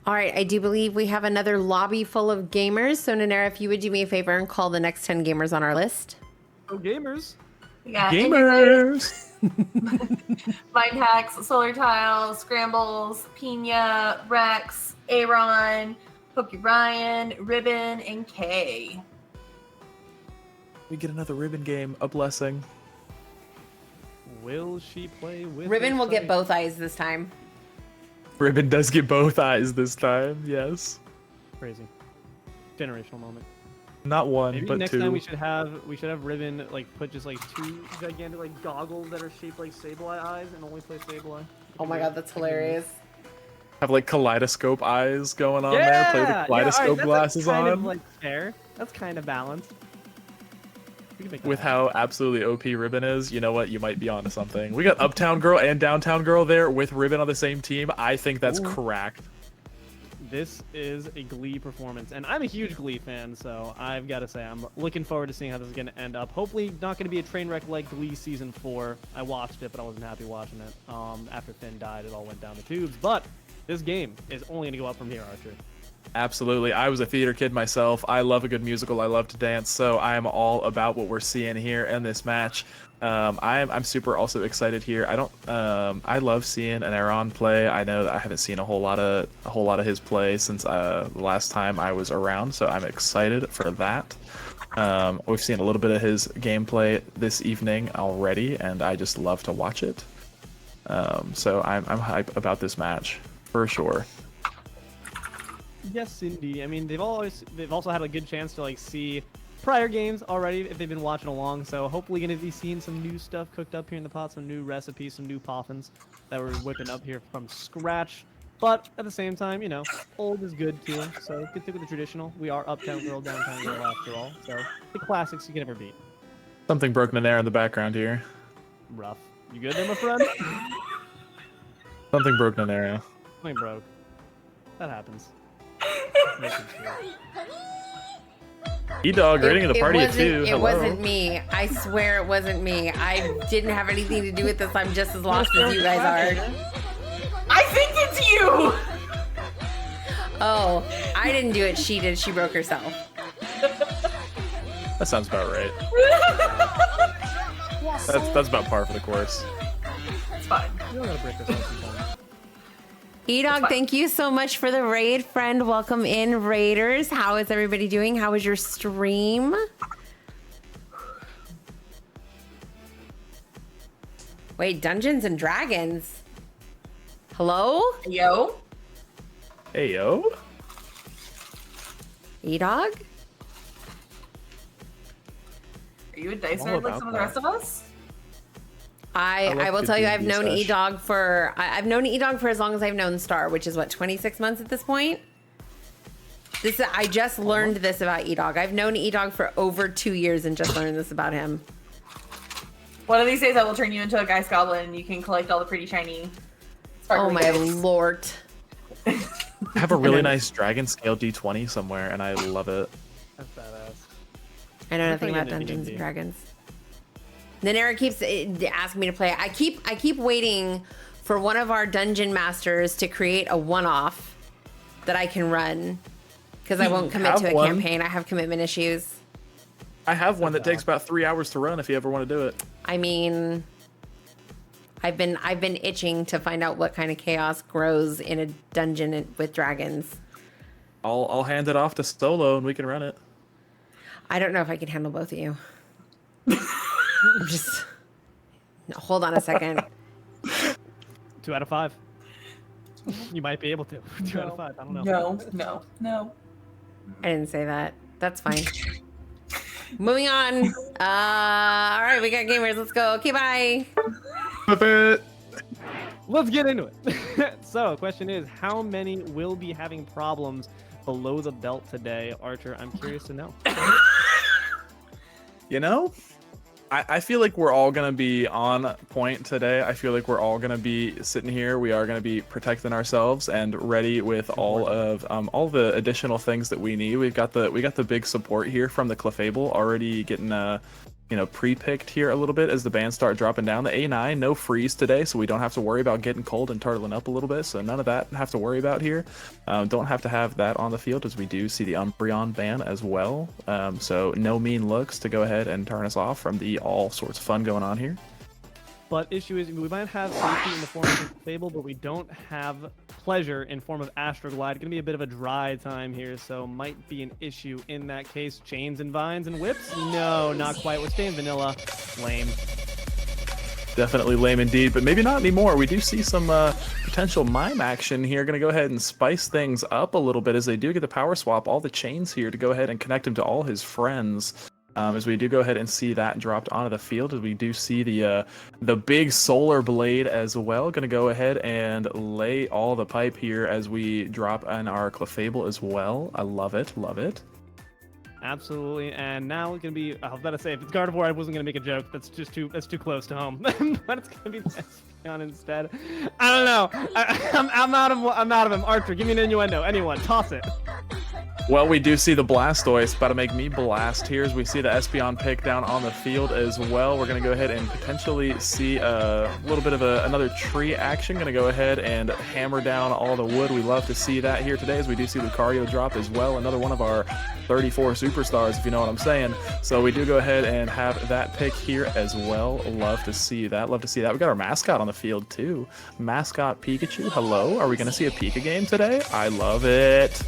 All right, I do believe we have another lobby full of gamers. So, Nanera, if you would do me a favor and call the next 10 gamers on our list. Oh, gamers. Yeah, Gamers! Mind Hacks, Solar Tile, Scrambles, Pina, Rex, Aaron, Pokey Ryan, Ribbon, and Kay. We get another Ribbon game. A blessing. Will she play with Ribbon will get sight? both eyes this time. Ribbon does get both eyes this time, yes. Crazy. Generational moment. Not one, Maybe but next two. time we should have Ribbon like put just like 2 gigantic like goggles that are shaped like Sableye eyes and only play Sableye. Oh my god, that's hilarious. Have like kaleidoscope eyes going on there. Play the kaleidoscope glasses kind on. Of, like, fair. That's kind of balanced. We can make that With happen. how absolutely OP Ribbon is, you know what? You might be onto something. We got Uptown Girl and Downtown Girl there with Ribbon on the same team. I think that's cracked. This is a Glee performance, and I'm a huge Glee fan, so I've got to say I'm looking forward to seeing how this is going to end up. Hopefully not going to be a train wreck like Glee Season 4. I watched it, but I wasn't happy watching it. After Finn died, it all went down the tubes, but this game is only going to go up from here, Archer. Absolutely. I was a theater kid myself. I love a good musical. I love to dance. So I am all about what we're seeing here in this match. I'm super also excited here. I love seeing an Aaron play. I know that I haven't seen a whole lot of his play since the last time I was around. So I'm excited for that. We've seen a little bit of his gameplay this evening already, and I just love to watch it. So I'm hype about this match for sure. Yes, Cindy. I mean, they've also had a good chance to like see prior games already if they've been watching along. So hopefully going to be seeing some new stuff cooked up here in the pot, some new recipes, some new poffins that we're whipping up here from scratch. But at the same time, you know, old is good too. So you can stick with the traditional. We are Uptown Girl, Downtown Girl after all. So the classics you can never beat. Something broke in air in the background here. Rough. You good there, my friend? Something broke in air. Something broke. That happens. E-Dog rating of the party at 2. It wasn't me. I swear it wasn't me. I didn't have anything to do with this. I'm just as lost as you guys are. I think it's you! Oh, I didn't do it. She did. She broke herself. That sounds about right. That's about par for the course. It's fine. You don't gotta break this up sometimes. E-Dog, thank you so much for the raid, friend. Welcome in, Raiders. How is everybody doing? How was your stream? Wait, Dungeons and Dragons? Hello? Yo? Hey, yo. E-Dog? Are you a dice all nerd like about some of the rest of us? I love will good tell you, I've D&D known stuff. E-Dog for I've known E-Dog for as long as I've known Star, which is what, 26 months at this point. I just learned this about E-Dog. I've known E-Dog for over 2 years and just learned this about him. One of these days I will turn you into a Geist Goblin and you can collect all the pretty shiny Oh sparkly my dice. lord. I have a really nice dragon scale D20 somewhere, and I love it. That's badass. I know We're nothing playing about it in Dungeons D&D. and Dragons. Then Eric keeps asking me to play. I keep waiting for one of our dungeon masters to create a one-off that I can run because I won't commit have to a one. campaign. I have commitment issues. I have one that takes about 3 hours to run if you ever want to do it. I mean, I've been itching to find out what kind of chaos grows in a dungeon with dragons. I'll hand it off to Solo and we can run it. I don't know if I can handle both of you. I'm just no, hold on a second. 2 out of 5. You might be able to. 2 out of 5. I don't know. No. I didn't say that. That's fine. Moving on. All right, we got gamers. Let's go. Okay, bye. Let's get into it. So, question is, how many will be having problems below the belt today? Archer, I'm curious to know. You know, I feel like we're all going to be on point today. I feel like we're all going to be sitting here. We are going to be protecting ourselves and ready with all the additional things that we need. We got the big support here from the Clefable already getting pre-picked here a little bit as the bands start dropping down. The A9, no freeze today, so we don't have to worry about getting cold and turtling up a little bit. So none of that have to worry about here. Don't have to have that on the field as we do see the Umbreon ban as well. So no mean looks to go ahead and turn us off from the all sorts of fun going on here. But issue is we might have safety in the form of Fable, but we don't have pleasure in form of Astroglide. Gonna be a bit of a dry time here, so might be an issue in that case. Chains and vines and whips? No, not quite. We're staying vanilla. Lame. Definitely lame indeed, but maybe not anymore. We do see some potential mime action here. Going to go ahead and spice things up a little bit as they do get the power swap all the chains here to go ahead and connect him to all his friends. As we do go ahead and see that dropped onto the field, as we do see the big solar blade as well. Going to go ahead and lay all the pipe here as we drop on our Clefable as well. I love it, love it. Absolutely, and now it's gonna be. I was about to say if it's Gardevoir, I wasn't gonna make a joke. That's too close to home. But it's gonna be Espeon instead. I don't know. I'm out of him. Archer, give me an innuendo. Anyone, toss it. Well, we do see the Blastoise about to make me blast here as we see the Espeon pick down on the field as well. We're going to go ahead and potentially see a little bit of another tree action. Going to go ahead and hammer down all the wood. We love to see that here today as we do see Lucario drop as well. Another one of our 34 superstars, if you know what I'm saying. So we do go ahead and have that pick here as well. Love to see that. Love to see that. We got our mascot on the field too. Mascot Pikachu. Hello. Are we going to see a Pika game today? I love it.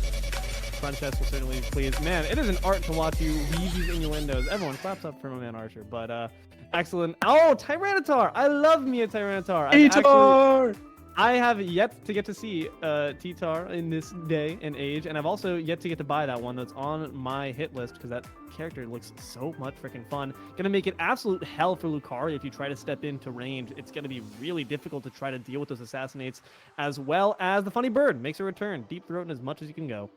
Chest will certainly be pleased. Man, it is an art to watch you weave these innuendos. Everyone claps up for my man Archer. But excellent. Oh, Tyranitar! I love me a Tyranitar. I have yet to get to see T-Tar in this day and age, and I've also yet to get to buy that one that's on my hit list because that character looks so much freaking fun. Gonna make it absolute hell for Lucario if you try to step into range. It's gonna be really difficult to try to deal with those assassinates, as well as the funny bird makes a return. Deep throating as much as you can go.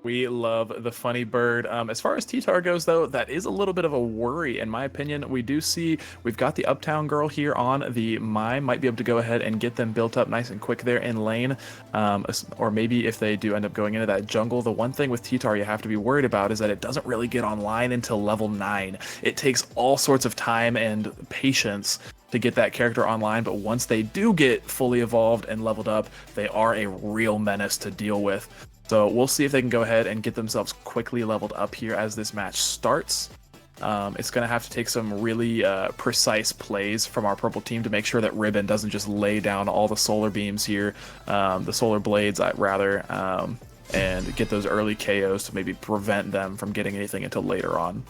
We love the funny bird. As far as T-Tar goes, though, that is a little bit of a worry, in my opinion. We do see we've got the Uptown Girl here on the Mime. Might be able to go ahead and get them built up nice and quick there in lane. Or maybe if they do end up going into that jungle, the one thing with T-Tar you have to be worried about is that it doesn't really get online until level 9. It takes all sorts of time and patience to get that character online, but once they do get fully evolved and leveled up, they are a real menace to deal with. So we'll see if they can go ahead and get themselves quickly leveled up here as this match starts. It's going to have to take some really precise plays from our purple team to make sure that Ribbon doesn't just lay down all the solar beams here, the solar blades, rather, and get those early KOs to maybe prevent them from getting anything until later on.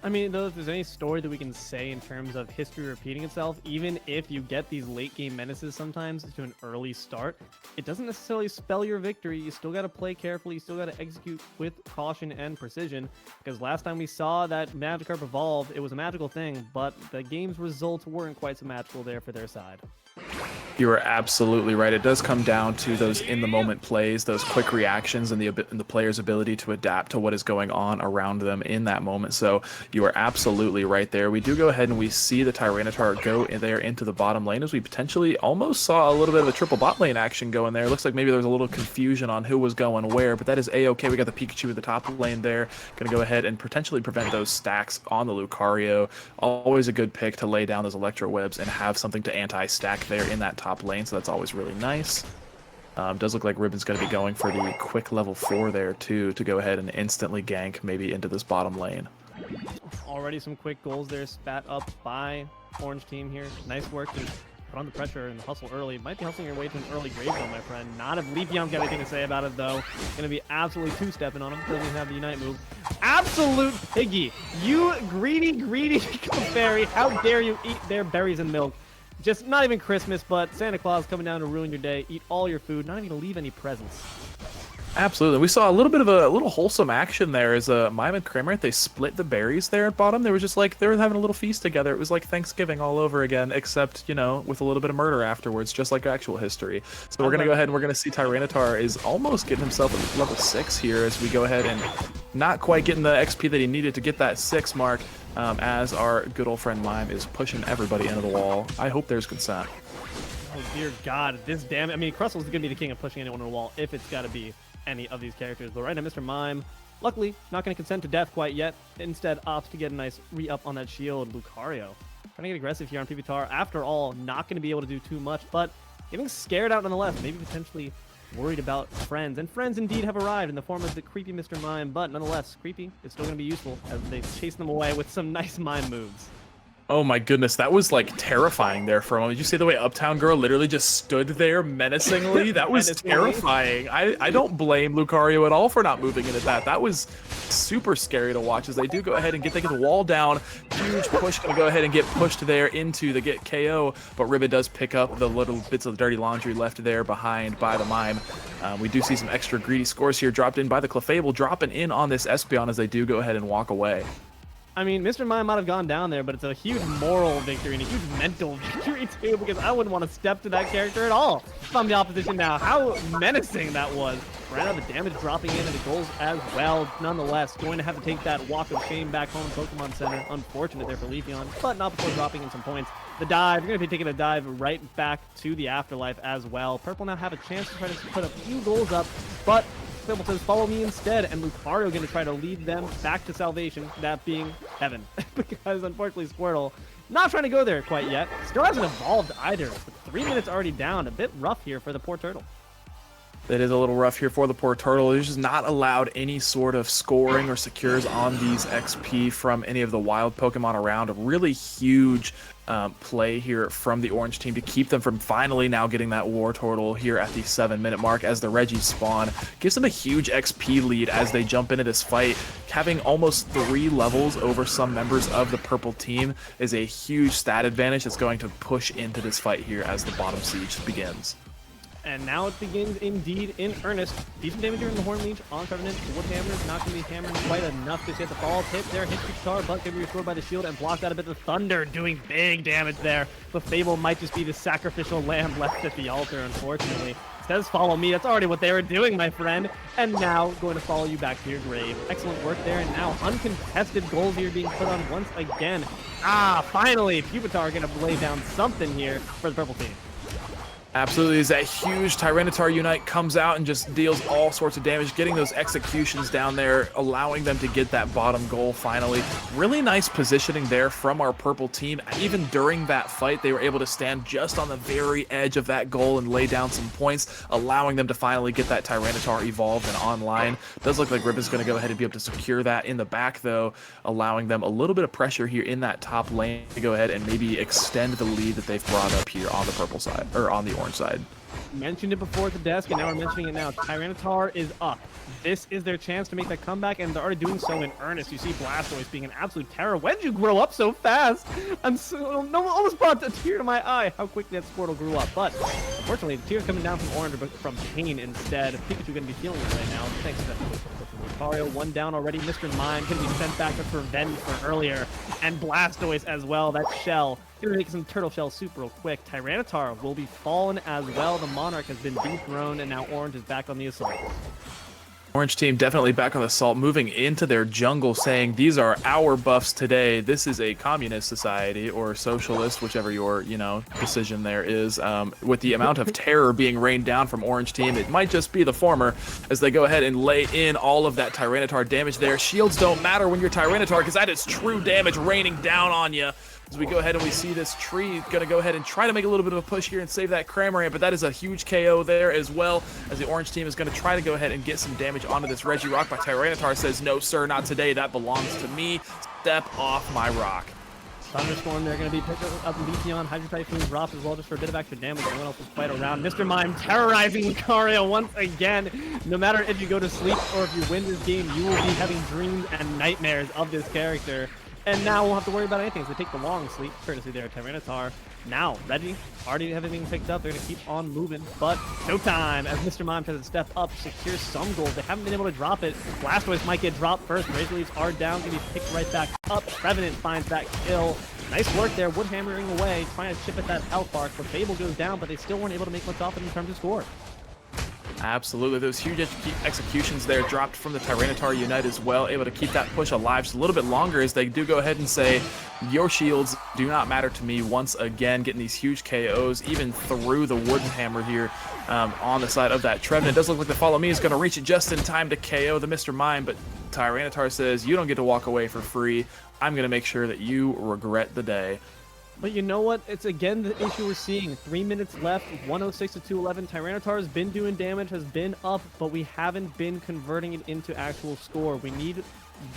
I mean, though, if there's any story that we can say in terms of history repeating itself, even if you get these late game menaces sometimes to an early start, it doesn't necessarily spell your victory. You still got to play carefully. You still got to execute with caution and precision. Because last time we saw that Magikarp evolve, it was a magical thing, but the game's results weren't quite so magical there for their side. You are absolutely right. It does come down to those in-the-moment plays, those quick reactions, and the player's ability to adapt to what is going on around them in that moment. So you are absolutely right there. We do go ahead and we see the Tyranitar go in there into the bottom lane as we potentially almost saw a little bit of a triple bot lane action going there. It looks like maybe there was a little confusion on who was going where, but that is A-okay. We got the Pikachu at the top lane there. Going to go ahead and potentially prevent those stacks on the Lucario. Always a good pick to lay down those Electro Webs and have something to anti-stack there in that top lane, so that's always really nice. Does look like Ribbon's going to be going for the quick level 4 there too, to go ahead and instantly gank maybe into this bottom lane. Already some quick goals there spat up by Orange team here. Nice work to put on the pressure and hustle early. Might be hustling your way to an early grave zone, my friend. Not if Leafeon's got anything to say about it, though. Gonna be absolutely two-stepping on him. Doesn't even have the Unite move. Absolute piggy! You greedy fairy! How dare you eat their berries and milk? Just not even Christmas, but Santa Claus coming down to ruin your day. Eat all your food, not even gonna leave any presents. Absolutely. We saw a little bit of a little wholesome action there as Mime and Kramer, they split the berries there at bottom. They were just like, they were having a little feast together. It was like Thanksgiving all over again, except, you know, with a little bit of murder afterwards, just like actual history. So we're going to go ahead and we're going to see Tyranitar is almost getting himself at level 6 here as we go ahead and not quite getting the XP that he needed to get that 6 mark, as our good old friend Mime is pushing everybody into the wall. I hope there's consent. Oh, dear God. This damn... I mean, Crustle's going to be the king of pushing anyone into the wall if it's got to be any of these characters. But right now, Mr. Mime Luckily, not going to consent to death quite yet. Instead, opts to get a nice re-up on that shield. Lucario trying to get aggressive here on Pupitar. After all, not going to be able to do too much, but getting scared out nonetheless. Maybe potentially worried about friends. And friends indeed have arrived in the form of the creepy Mr. Mime, but nonetheless, creepy is still going to be useful as they chase them away with some nice mime moves. Oh my goodness, that was like terrifying there for a moment. Did you see the way Uptown Girl literally just stood there menacingly? That was terrifying. I don't blame Lucario at all for not moving into that. That was super scary to watch as they do go ahead and they get the wall down. Huge push, gonna go ahead and get pushed there into the get KO, but Ribbit does pick up the little bits of dirty laundry left there behind by the Mime. We do see some extra greedy scores here dropped in by the Clefable, dropping in on this Espeon as they do go ahead and walk away. I mean, Mr. Mime might have gone down there, but it's a huge moral victory and a huge mental victory, too, because I wouldn't want to step to that character at all. If I'm the opposition now, how menacing that was. Right out the damage dropping in and the goals as well. Nonetheless, going to have to take that walk of shame back home to Pokemon Center. Unfortunate there for Leafeon, but not before dropping in some points. The dive, you're going to be taking a dive right back to the afterlife as well. Purple now have a chance to try to put a few goals up, but Purple says, follow me instead, and Lucario going to try to lead them back to salvation, that being heaven. Because unfortunately Squirtle not trying to go there quite yet. Still hasn't evolved either. But 3 minutes already down. A bit rough here for the poor turtle. It is a little rough here for the poor turtle. He's just not allowed any sort of scoring or secures on these XP from any of the wild Pokemon around. A really huge play here from the orange team to keep them from finally now getting that war turtle here at the 7-minute mark as the Reggie spawn. Gives them a huge XP lead as they jump into this fight. Having almost 3 levels over some members of the purple team is a huge stat advantage that's going to push into this fight here as the bottom siege begins. And now it begins indeed in earnest. Decent damage here in the Horn Leech on Trevenant. The Wood Hammer is not going to be hammering quite enough to get the fall hit there. Hits the guitar, but can be restored by the shield and blocked out a bit of Thunder, doing big damage there. The Fable might just be the sacrificial lamb left at the altar, unfortunately. It says follow me. That's already what they were doing, my friend. And now going to follow you back to your grave. Excellent work there. And now uncontested goals here being put on once again. Finally, Pupitar going to lay down something here for the purple team. Absolutely, as that huge Tyranitar Unite comes out and just deals all sorts of damage, getting those executions down there, allowing them to get that bottom goal finally. Really nice positioning there from our purple team. Even during that fight, they were able to stand just on the very edge of that goal and lay down some points, allowing them to finally get that Tyranitar evolved and online. Does look like Ribbon's going to go ahead and be able to secure that in the back, though, allowing them a little bit of pressure here in that top lane to go ahead and maybe extend the lead that they've brought up here on the purple side, or on the orange side. Mentioned it before at the desk, and now we're mentioning it now. Tyranitar is up. This is their chance to make that comeback, and they're already doing so in earnest. You see Blastoise being an absolute terror. When did you grow up so fast? I'm so almost brought a tear to my eye how quickly that Squirtle grew up. But unfortunately, the tears coming down from Orange, but from Pain instead. Pikachu going to be feeling it right now. Thanks to Lucario, one down already. Mr. Mime going to be sent back for revenge for earlier, and Blastoise as well. That shell going to make some turtle shell soup real quick. Tyranitar will be fallen as well. The Monarch has been dethroned, and now Orange is back on the assault. Orange team definitely back on the assault, moving into their jungle, saying these are our buffs today. This is a communist society or socialist, whichever your decision there is. With the amount of terror being rained down from Orange team, it might just be the former as they go ahead and lay in all of that Tyranitar damage there. Shields don't matter when you're Tyranitar because that is true damage raining down on you. As we go ahead and we see this tree going to go ahead and try to make a little bit of a push here and save that Cramorant, but that is a huge KO there as well, as the orange team is going to try to go ahead and get some damage onto this Regirock, but Tyranitar says, no sir, not today, that belongs to me. Step off my rock. Thunderstorm, they're going to be picking up Leafeon. Hydro Typhoon drops as well just for a bit of extra damage. No one else is quite around. Mr. Mime terrorizing Lucario once again. No matter if you go to sleep or if you win this game, you will be having dreams and nightmares of this character. And now we'll have to worry about anything as they take the long sleep, courtesy there, Tyranitar. Now, Reggie, already everything picked up. They're going to keep on moving, but no time as Mr. Mime tries to step up, secure some gold. They haven't been able to drop it. Blastoise might get dropped first. Razor Leaves are down, going to be picked right back up. Trevenant finds that kill. Nice work there, Wood hammering away, trying to chip at that health bar. The Fable goes down, but they still weren't able to make much off it in terms of score. Absolutely, those huge executions there dropped from the Tyranitar Unite as well, able to keep that push alive just a little bit longer as they do go ahead and say, your shields do not matter to me once again, getting these huge KOs even through the Wooden Hammer here on the side of that Trevenant. It does look like the Follow Me is going to reach it just in time to KO the Mr. Mime, but Tyranitar says, you don't get to walk away for free. I'm going to make sure that you regret the day. But you know what? It's again the issue we're seeing. 3 minutes left, 106 to 211. Tyranitar has been doing damage, has been up, but we haven't been converting it into actual score. We need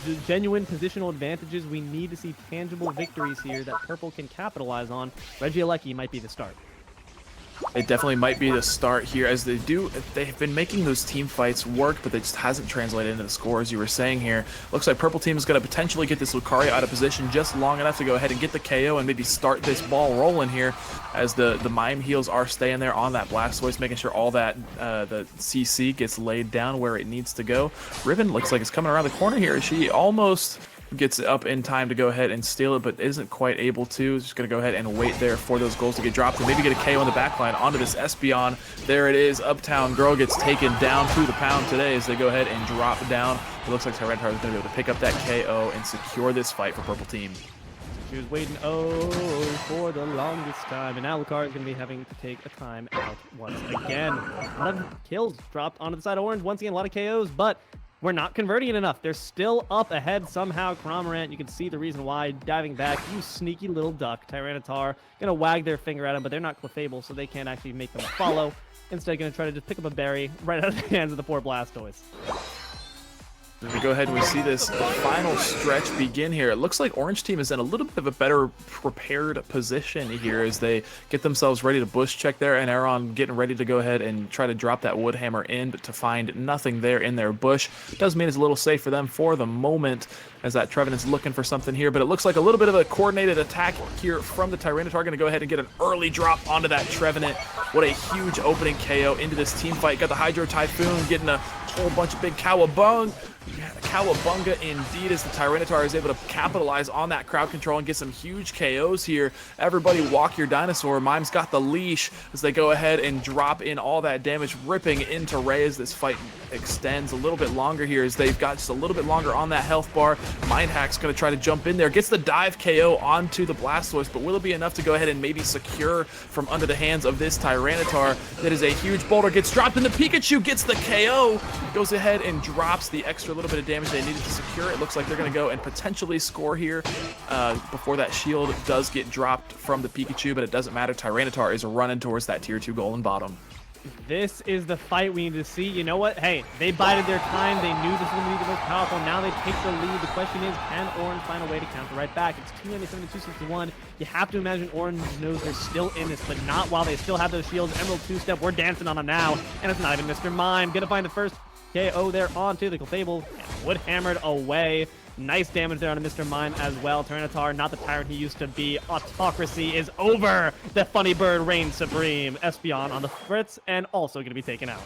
the genuine positional advantages. We need to see tangible victories here that Purple can capitalize on. Regieleki might be the start. It definitely might be the start here, as they've been making those team fights work, but it just hasn't translated into the score, as you were saying here. Looks like Purple Team is going to potentially get this Lucario out of position just long enough to go ahead and get the KO and maybe start this ball rolling here, as the Mime heals are staying there on that Blastoise, making sure all that the CC gets laid down where it needs to go. Ribbon looks like it's coming around the corner here. She almost gets up in time to go ahead and steal it, but isn't quite able to. Just going to go ahead and wait there for those goals to get dropped and maybe get a KO on the backline onto this Espeon. There it is. Uptown Girl gets taken down to the pound today as they go ahead and drop down. It looks like Tyranitar is going to be able to pick up that KO and secure this fight for Purple Team. She was waiting, for the longest time. And now Lucario is going to be having to take a time out once again. A lot of kills dropped onto the side of Orange. Once again, a lot of KOs, but we're not converting it enough. They're still up ahead somehow. Cramorant, you can see the reason why. Diving back, you sneaky little duck. Tyranitar gonna wag their finger at him, but they're not Clefable, so they can't actually make them follow. Instead, gonna try to just pick up a berry right out of the hands of the poor Blastoise. We go ahead and we see this final stretch begin here. It looks like Orange Team is in a little bit of a better prepared position here as they get themselves ready to bush check there, and Aron getting ready to go ahead and try to drop that Wood Hammer in, but to find nothing there in their bush. Does mean it's a little safe for them for the moment, as that Trevenant's looking for something here, but it looks like a little bit of a coordinated attack here from the Tyranitar. Going to go ahead and get an early drop onto that Trevenant. What a huge opening KO into this team fight. Got the Hydro Typhoon, getting a whole bunch of big Cowabunga indeed, as the Tyranitar is able to capitalize on that crowd control and get some huge KOs here. Everybody walk your dinosaur. Mime's got the leash as they go ahead and drop in all that damage, ripping into Ray as this fight extends a little bit longer here, as they've got just a little bit longer on that health bar. Mindhack's going to try to jump in there, gets the dive KO onto the Blastoise, but will it be enough to go ahead and maybe secure from under the hands of this Tyranitar? That is a huge boulder, gets dropped, and the Pikachu gets the KO, goes ahead and drops the extra little bit of damage they needed to secure. It looks like they're going to go and potentially score here before that shield does get dropped from the Pikachu, but it doesn't matter. Tyranitar is running towards that tier 2 golden bottom. This is the fight we need to see. You know what? Hey, they bided their time. They knew this was going to be the most powerful. Now they take the lead. The question is, can Orange find a way to counter right back? It's 297 to 261. You have to imagine Orange knows they're still in this, but not while they still have those shields. Emerald 2-step, we're dancing on them now, and it's not even Mr. Mime. Gonna find the first KO there onto the Clefable, and Wood hammered away. Nice damage there on Mr. Mime as well. Tyranitar, not the tyrant he used to be. Autocracy is over. The funny bird reigns supreme. Espeon on the fritz and also going to be taken out.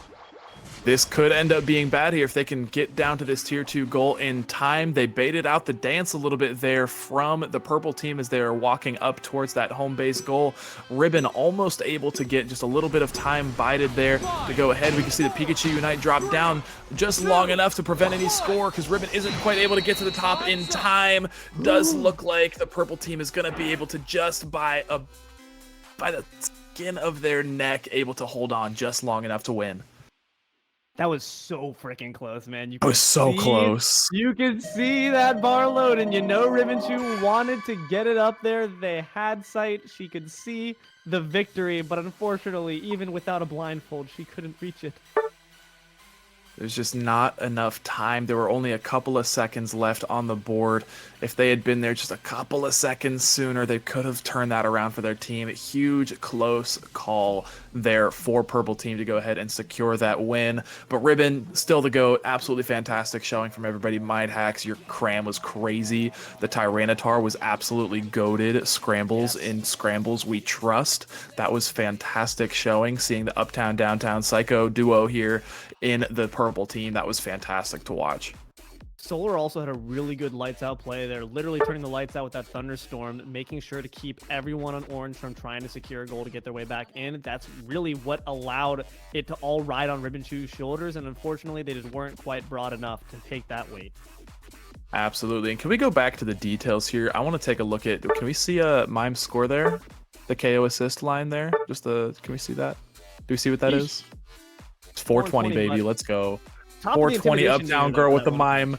This could end up being bad here if they can get down to this tier 2 goal in time. They baited out the dance a little bit there from the Purple Team as they are walking up towards that home base goal. Ribbon almost able to get just a little bit of time bided there to go ahead. We can see the Pikachu Unite drop down just long enough to prevent any score, because Ribbon isn't quite able to get to the top in time. Does look like the Purple Team is going to be able to just by the skin of their neck able to hold on just long enough to win. That was so freaking close, man. It was so close. You can see that bar load, and you know Rivenchu wanted to get it up there. They had sight. She could see the victory, but unfortunately, even without a blindfold, she couldn't reach it. There's just not enough time. There were only a couple of seconds left on the board. If they had been there just a couple of seconds sooner, they could have turned that around for their team. A huge, close call there for Purple Team to go ahead and secure that win. But Ribbon, still the GOAT. Absolutely fantastic showing from everybody. Mind hacks, your cram was crazy. The Tyranitar was absolutely goated. Scrambles in Scrambles we trust. That was fantastic showing. Seeing the Uptown, Downtown Psycho duo here in the Purple Team, that was fantastic to watch. Solar also had a really good lights out play. They're literally turning the lights out with that thunderstorm, making sure to keep everyone on Orange from trying to secure a goal to get their way back in. That's really what allowed it to all ride on Ribbonchu's shoulders, and unfortunately they just weren't quite broad enough to take that weight. Absolutely. And can we go back to the details here? I want to take a look at, can we see Mime's score there? The KO assist line there? Can we see that? Do we see what that is? It's 420, baby. Let's go. 420 Uptown Girl with the Mime.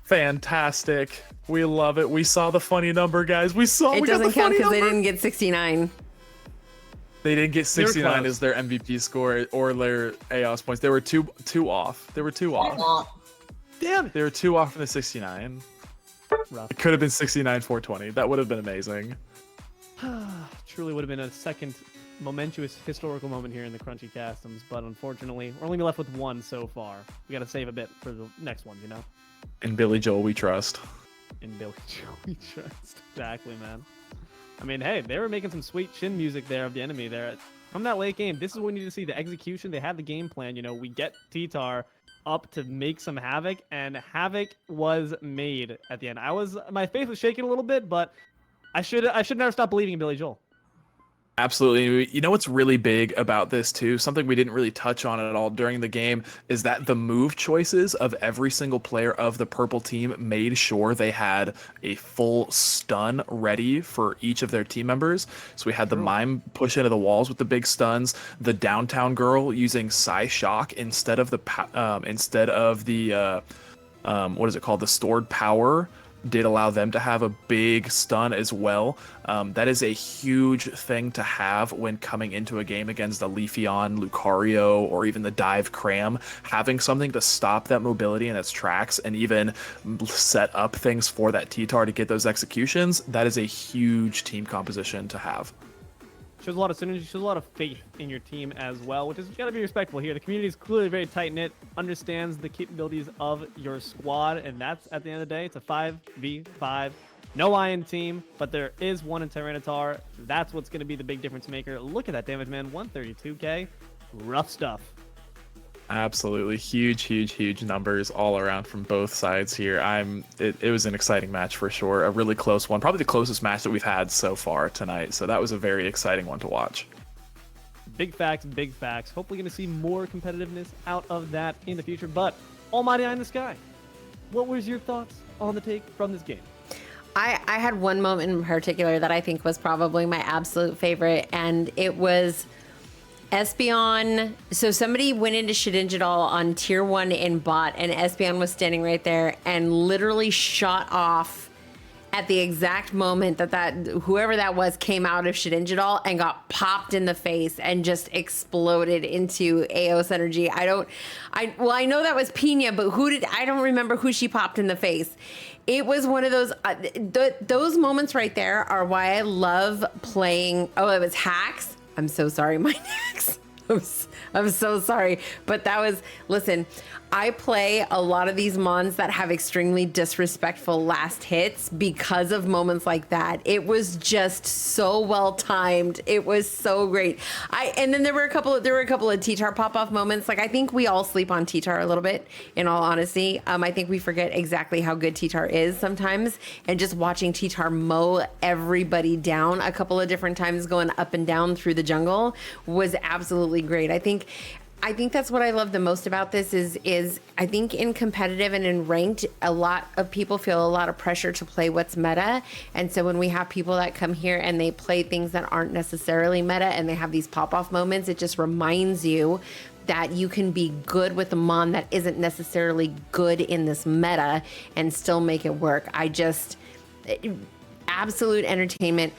Fantastic. We love it. We saw the funny number, guys. We got It the doesn't count funny because they number. didn't get 69. They didn't get 69 close. as their MVP score or their AOS points. They were two off. They were two off. Damn it. They were 2 off from the 69. Rough. It could have been 69 420. That would have been amazing. Truly would have been a second momentous historical moment here in the Crunchy Customs, but unfortunately, we're only left with one so far. We got to save a bit for the next ones, you know? In Billy Joel, we trust. In Billy Joe, we trust. Exactly, man. I mean, hey, they were making some sweet chin music there of the enemy there. From that late game, this is what we need to see. The execution, they had the game plan, you know, we get T-Tar up to make some havoc, and havoc was made at the end. My faith was shaking a little bit, but I should never stop believing in Billy Joel. Absolutely. You know what's really big about this too? Something we didn't really touch on at all during the game is that the move choices of every single player of the purple team made sure they had a full stun ready for each of their team members. So we had the mime push into the walls with the big stuns, the downtown girl using Psy Shock instead of the what is it called? The stored power did allow them to have a big stun as well. That is a huge thing to have when coming into a game against the Leafeon, Lucario, or even the Dive Cram. Having something to stop that mobility in its tracks and even set up things for that T-Tar to get those executions, that is a huge team composition to have. Shows a lot of synergy, shows a lot of faith in your team as well, which is got to be respectful here. The community is clearly very tight-knit, understands the capabilities of your squad, and that's, at the end of the day, it's a 5v5. No Iron team, but there is one in Tyranitar. That's what's going to be the big difference maker. Look at that damage, man. 132k. Rough stuff. Absolutely. Huge numbers all around from both sides here. It was an exciting match for sure. A really close one. Probably the closest match that we've had so far tonight. So that was a very exciting one to watch. Big facts, big facts. Hopefully going to see more competitiveness out of that in the future. But Almighty Eye in the Sky, what was your thoughts on the take from this game? I had one moment in particular that I think was probably my absolute favorite, and it was Espeon. So somebody went into Shedinjadal on tier 1 in bot, and Espeon was standing right there and literally shot off at the exact moment that whoever that was came out of Shedinjadal and got popped in the face and just exploded into Aos energy. I know that was Pina, but I don't remember who she popped in the face. It was one of those, those moments right there are why I love playing. Oh, it was Hacks. I'm so sorry, my Hacks. I'm so sorry. But that was, listen, I play a lot of these mons that have extremely disrespectful last hits because of moments like that. It was just so well timed. It was so great. And then there were a couple of T-Tar pop-off moments. Like, I think we all sleep on T-Tar a little bit, in all honesty. I think we forget exactly how good T-Tar is sometimes. And just watching T-Tar mow everybody down a couple of different times going up and down through the jungle was absolutely great. I think that's what I love the most about this is I think in competitive and in ranked, a lot of people feel a lot of pressure to play what's meta. And so when we have people that come here and they play things that aren't necessarily meta and they have these pop-off moments, it just reminds you that you can be good with a mon that isn't necessarily good in this meta and still make it work. Absolute entertainment.